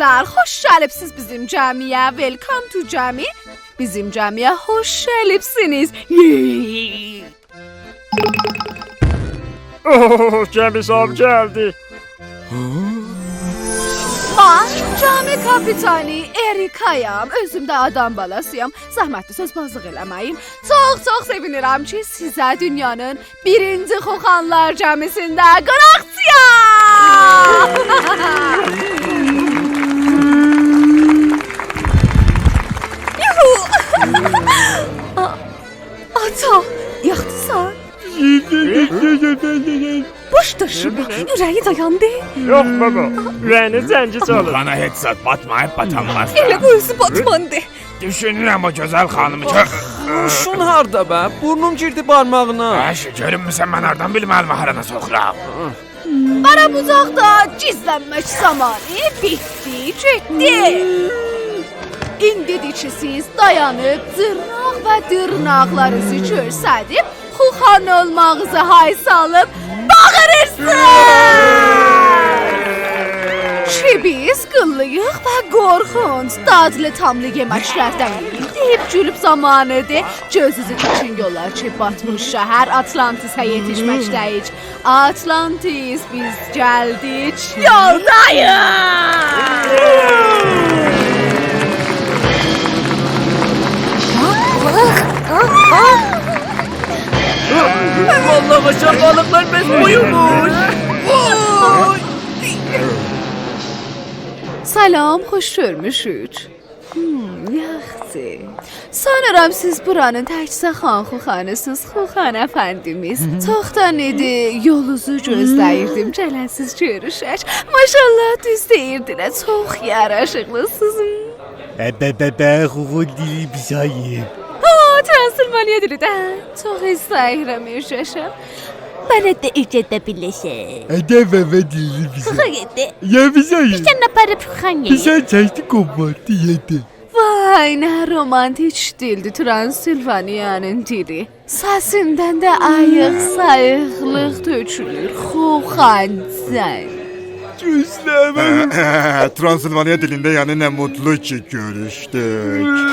qızlar, xoş gəlibsiz bizim cəmiyə. Welcome to cəmi. Bizim cəmiyə xoş gəlibsiniz. Cəmi sahib gəldi. Mən cəmi kapitani Erikayam. Özüm də adam balasıyam. Zəhmətli sözbazlıq eləməyim. Çox sevinirəm ki, sizə dünyanın birinci xoxanlar cəmisində qonaqçıyam. Ata, yaxdısan? Boşdur şimdi, ürəyi dayandı. Yox baba, ürəyinin zənci çalır. Bana heç zat batmayıb batanmaz. Elə bu özü batmandı. Düşünürəm o gözəl xanımı ki... Şun harda be? Burnum girdi parmağına. Əşi, görünmüsən mən hardan bilməlimi harana soxuram. Qara bucaqda gizlənmək zamanı bitdi, getdi. İndidir ki, siz dayanıb dırnaq və dırnaqlarınızı görsədib, xuxan olmağınızı hay salıb bağırırsınız. Ki biz qıllıyıq və qorxunc, dadlı tamlı yeməklərdən deyib gülüb zamanıdır. Gözünüzü keçin yollar ki, batmış şəhər Atlantisə yetişməkdəyik. Atlantis, biz gəldik, Vallahi aşağı balıklar bez boyumuş. Salam, xoş görmüşük. Yaxşı. Sanıram siz buranın təkcə xanxuxanısınız, Xuxan əfəndimiz. Çoxdan idi, yolunuzu gözləyirdim, gələsiz görüşək. Maşallah düz deyirdilər, çox yaraşıqlısınız. Xuxun dili bizayım. Transilvaniya dilidən. Çox istəyirəm yaşam. Bana da ücrete bileşe. Bebe dili bizayım. Kıydı. Ya bizayım. Sen ne para pükan ye? Bizay çeşitli kompartı yedi. Vay, nə romantik dildi Transilvaniyanın dili. Səsindən də ayıq sayıqlıq tökülür, Xuxancan. Cüzleme. Transilvanya dilinde yani ne mutlu ki görüştük.